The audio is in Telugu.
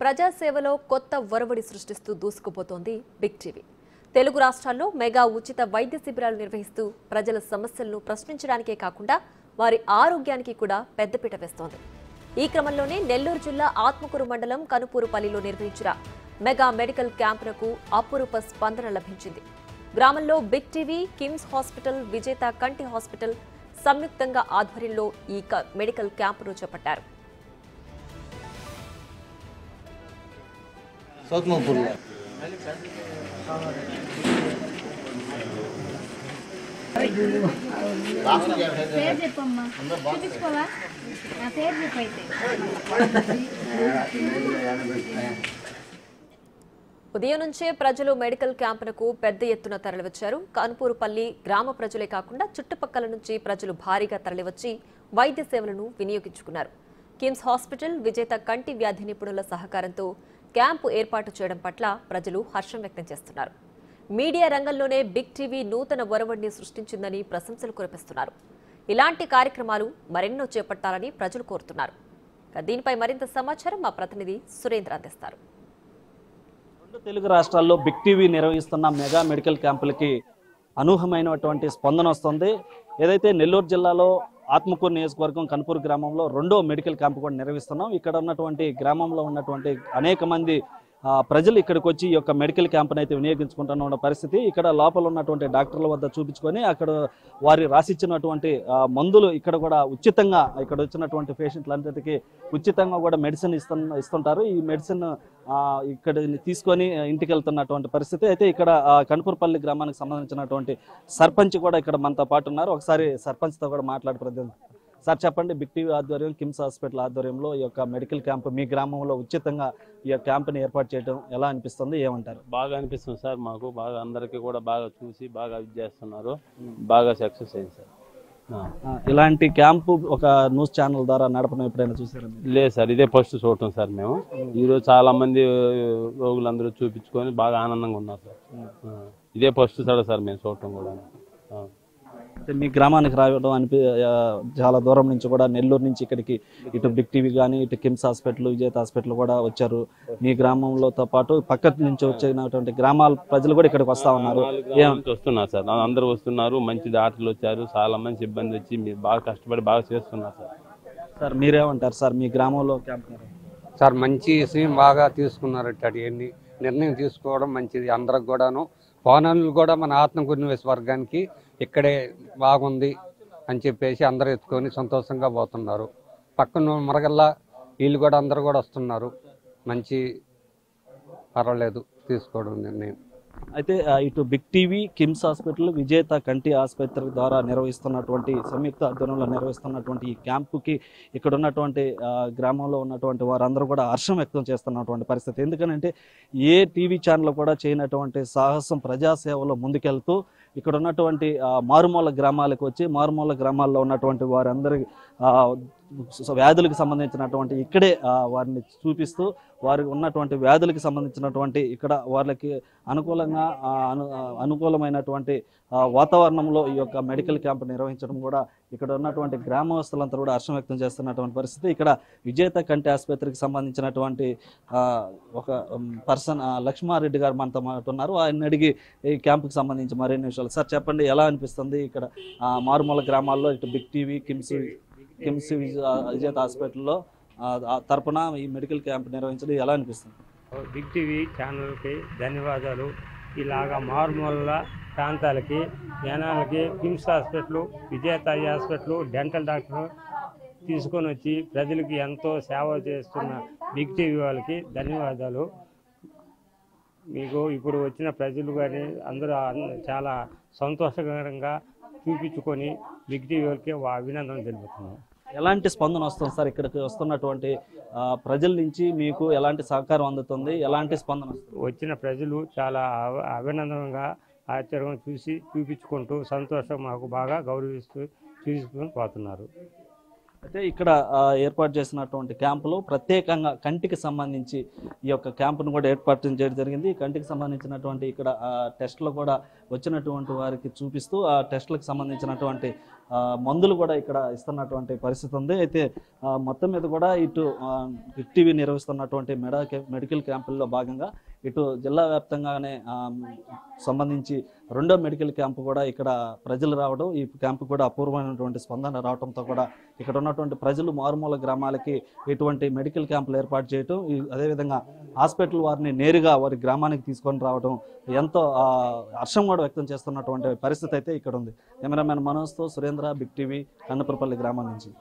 ప్రజాసేవలో కొత్త ఒరవడి సృష్టిస్తూ దూసుకుపోతోంది బిగ్ టీవీ. తెలుగు రాష్ట్రాల్లో మెగా ఉచిత వైద్య శిబిరాలు నిర్వహిస్తూ ప్రజల సమస్యలను ప్రశ్నించడానికే కాకుండా వారి ఆరోగ్యానికి కూడా పెద్దపీట వేస్తోంది. ఈ క్రమంలోనే నెల్లూరు జిల్లా ఆత్మకూరు మండలం కనుపూరుపల్లిలో నిర్వహించిన మెగా మెడికల్ క్యాంపునకు అపురూప స్పందన లభించింది. గ్రామంలో బిగ్ టీవీ, కిమ్స్ హాస్పిటల్, విజేత కంటి హాస్పిటల్ సంయుక్తంగా ఆధ్వర్యంలో ఈ మెడికల్ క్యాంపును చేపట్టారు. ఉదయం నుంచే ప్రజలు మెడికల్ క్యాంపునకు పెద్ద ఎత్తున తరలివచ్చారు. కనుపూరుపల్లి గ్రామ ప్రజలే కాకుండా చుట్టుపక్కల నుంచి ప్రజలు భారీగా తరలివచ్చి వైద్య సేవలను వినియోగించుకున్నారు. కిమ్స్ హాస్పిటల్, విజేత కంటి వ్యాధి నిపుణుల సహకారంతో క్యాంపు ఏర్పాటు చేయడం పట్ల ప్రజలు హర్షం వ్యక్తం చేస్తున్నారు. మీడియా రంగంలోనే బిగ్ టీవీ నూతన ఒరవడిని సృష్టించిందని ప్రశంసలు కురిపిస్తున్నారు. ఇలాంటి కార్యక్రమాలు మరెన్నో చేపట్టాలని ప్రజలు కోరుతున్నారు. దీనిపై మరింత సమాచారం మా ప్రతినిధి సురేంద్ర అందిస్తారు. తెలుగు రాష్ట్రాల్లో బిగ్ టీవీ నిర్వహిస్తున్న మెగా మెడికల్ క్యాంపులకి అనూహ్యమైనటువంటి స్పందన వస్తుంది. ఏదైతే నెల్లూరు జిల్లాలో ఆత్మకూరు నియోజకవర్గం కనుపూరు గ్రామంలో రెండో మెడికల్ క్యాంపు కూడా నిర్వహిస్తున్నాం. ఇక్కడ ఉన్నటువంటి గ్రామంలో ఉన్నటువంటి అనేక మంది ప్రజలు ఇక్కడికి వచ్చి ఈ యొక్క మెడికల్ క్యాంప్ని అయితే వినియోగించుకుంటున్న పరిస్థితి. ఇక్కడ లోపల ఉన్నటువంటి డాక్టర్ల వద్ద చూపించుకొని అక్కడ వారి రాసిచ్చినటువంటి మందులు ఇక్కడ కూడా ఉచితంగా ఇక్కడ వచ్చినటువంటి పేషెంట్లందరికీ ఉచితంగా కూడా మెడిసిన్ ఇస్తుంటారు. ఈ మెడిసిన్ ఇక్కడ తీసుకొని ఇంటికి వెళ్తున్నటువంటి పరిస్థితి. అయితే ఇక్కడ కనుపూరుపల్లి గ్రామానికి సంబంధించినటువంటి సర్పంచ్ కూడా ఇక్కడ మనతో పాటు ఉన్నారు. ఒకసారి సర్పంచ్తో కూడా మాట్లాడే సార్, చెప్పండి, బిగ్ టీవీ ఆధ్వర్యం, కిమ్స్ హాస్పిటల్ ఆధ్వర్యంలో ఈ యొక్క మెడికల్ క్యాంప్ మీ గ్రామంలో ఉచితంగా ఈ యొక్క క్యాంప్ని ఏర్పాటు చేయడం ఎలా అనిపిస్తుంది, ఏమంటారు? బాగా అనిపిస్తుంది సార్. మాకు బాగా అందరికీ కూడా బాగా చూసి బాగా ఇది చేస్తున్నారు. బాగా సక్సెస్ అయింది సార్. ఇలాంటి క్యాంపు ఒక న్యూస్ ఛానల్ ద్వారా నడపడం ఎప్పుడైనా చూసారా? లేదు సార్, ఇదే ఫస్ట్ చూడటం సార్. మేము ఈరోజు చాలా మంది రోగులందరూ చూపించుకొని బాగా ఆనందంగా ఉన్నారు సార్. ఇదే ఫస్ట్ సార్ మేము చూడటం కూడా. మీ గ్రామానికి రావడం చాలా దూరం నుంచి కూడా నెల్లూరు నుంచి ఇక్కడికి ఇటు బిగ్ టీవీ కానీ ఇటు కిమ్స్ హాస్పిటల్, విజేత హాస్పిటల్ కూడా వచ్చారు. మీ గ్రామంలోతో పాటు పక్క నుంచి వచ్చినటువంటి గ్రామాల ప్రజలు కూడా ఇక్కడికి వస్తా ఉన్నారు. వస్తున్నారు సార్, అందరూ వస్తున్నారు. మంచి డాక్టర్లు వచ్చారు, చాలా మంది సిబ్బంది వచ్చి మీరు బాగా కష్టపడి బాగా చేస్తున్నారు సార్. సార్, మీరేమంటారు సార్? మీ గ్రామంలో క్యాంప్ సార్ మంచి విషయం బాగా తీసుకున్నారట. అన్ని నిర్ణయం తీసుకోవడం మంచిది. అందరికి కూడాను పౌనాలు కూడా మన ఆత్మకూరు నియోజకవర్గానికి ఇక్కడే బాగుంది అని చెప్పేసి అందరూ ఎత్తుకొని సంతోషంగా పోతున్నారు. పక్కన మరగల్లా వీళ్ళు కూడా అందరు కూడా వస్తున్నారు. మంచి పర్వాలేదు తీసుకోవడం నిర్ణయం. అయితే ఇటు బిగ్ టీవీ, కిమ్స్ హాస్పిటల్, విజేత కంటి ఆసుపత్రి ద్వారా నిర్వహిస్తున్నటువంటి సంయుక్త ఆధ్వర్యంలో నిర్వహిస్తున్నటువంటి ఈ క్యాంపుకి ఇక్కడ ఉన్నటువంటి గ్రామంలో ఉన్నటువంటి వారందరూ కూడా హర్షం వ్యక్తం చేస్తున్నటువంటి పరిస్థితి. ఎందుకంటే ఏ టీవీ ఛానల్ కూడా చేయనటువంటి సాహసం ప్రజాసేవలో ముందుకెళ్తూ ఇక్కడ ఉన్నటువంటి మారుమూల గ్రామాలకు వచ్చి మారుమూల గ్రామాల్లో ఉన్నటువంటి వారందరి వ్యాధులకు సంబంధించినటువంటి ఇక్కడే వారిని చూపిస్తూ వారికి ఉన్నటువంటి వ్యాధులకు సంబంధించినటువంటి ఇక్కడ వాళ్ళకి అనుకూలమైనటువంటి వాతావరణంలో ఈ యొక్క మెడికల్ క్యాంప్ నిర్వహించడం కూడా ఇక్కడ ఉన్నటువంటి గ్రామస్తులంతా కూడా హర్షం వ్యక్తం చేస్తున్నటువంటి పరిస్థితి. ఇక్కడ విజేత కంటి ఆసుపత్రికి సంబంధించినటువంటి ఒక పర్సన్ లక్ష్మారెడ్డి గారు మనతో ఉన్నారు. ఆయన అడిగి ఈ క్యాంపుకి సంబంధించి మరిన్ని విషయాలు. సార్, చెప్పండి, ఎలా అనిపిస్తుంది ఇక్కడ మారుమూల గ్రామాల్లో ఇటు బిగ్ టీవీ, కిమ్స్ విజేత హాస్పిటల్లో తరపున ఈ మెడికల్ క్యాంప్ నిర్వహించడం ఎలా అనిపిస్తుంది? బిగ్ టీవీ ఛానల్కి ధన్యవాదాలు. ఇలాగా మారుమూల ప్రాంతాలకి జనాలకి కిమ్స్ హాస్పిటల్, విజేత హాస్పిటల్, డెంటల్ డాక్టర్ తీసుకొని వచ్చి ప్రజలకి ఎంతో సేవ చేస్తున్న బిగ్ టీవీ వాళ్ళకి ధన్యవాదాలు. మీకు ఇప్పుడు వచ్చిన ప్రజలు కానీ అందరూ చాలా సంతోషకరంగా చూపించుకొని బిగ్ టీవీ వాళ్ళకి అభినందనలు తెలుపుతున్నాం. ఎలాంటి స్పందన వస్తుంది సార్? ఇక్కడికి వస్తున్నటువంటి ప్రజల నుంచి మీకు ఎలాంటి సహకారం అందుతుంది? ఎలాంటి స్పందన వస్తుంది? వచ్చిన ప్రజలు చాలా అభినందనంగా ఆశ్చర్యం చూపించుకుంటూ సంతోషం మాకు బాగా గౌరవిస్తూ తీసుకుని పోతున్నారు. అయితే ఇక్కడ ఏర్పాటు చేసినటువంటి క్యాంపులో ప్రత్యేకంగా కంటికి సంబంధించి ఈ యొక్క క్యాంపును కూడా ఏర్పాటు చేయడం జరిగింది. కంటికి సంబంధించినటువంటి ఇక్కడ టెస్టులు కూడా వచ్చినటువంటి వారికి చూపిస్తూ ఆ టెస్టులకు సంబంధించినటువంటి మందులు కూడా ఇక్కడ ఇస్తున్నటువంటి పరిస్థితి ఉంది. అయితే మొత్తం మీద కూడా ఇటు బిగ్ టీవీ నిర్వహిస్తున్నటువంటి మెడికల్ క్యాంపుల్లో భాగంగా ఇటు జిల్లా వ్యాప్తంగానే సంబంధించి రెండో మెడికల్ క్యాంపు కూడా ఇక్కడ ప్రజలు రావడం, ఈ క్యాంపు కూడా అపూర్వమైనటువంటి స్పందన రావడంతో కూడా ఇక్కడ ఉన్నటువంటి ప్రజలు మారుమూల గ్రామాలకి ఇటువంటి మెడికల్ క్యాంపులు ఏర్పాటు చేయటం, అదేవిధంగా హాస్పిటల్ వారిని నేరుగా వారి గ్రామానికి తీసుకొని రావడం ఎంతో హర్షం కూడా వ్యక్తం చేస్తున్నటువంటి పరిస్థితి అయితే ఇక్కడ ఉంది. కెమెరామెన్ మనోజ్తో సురేంద్ర, బిగ్ టీవీ, కన్నపురపల్లి గ్రామం నుంచి.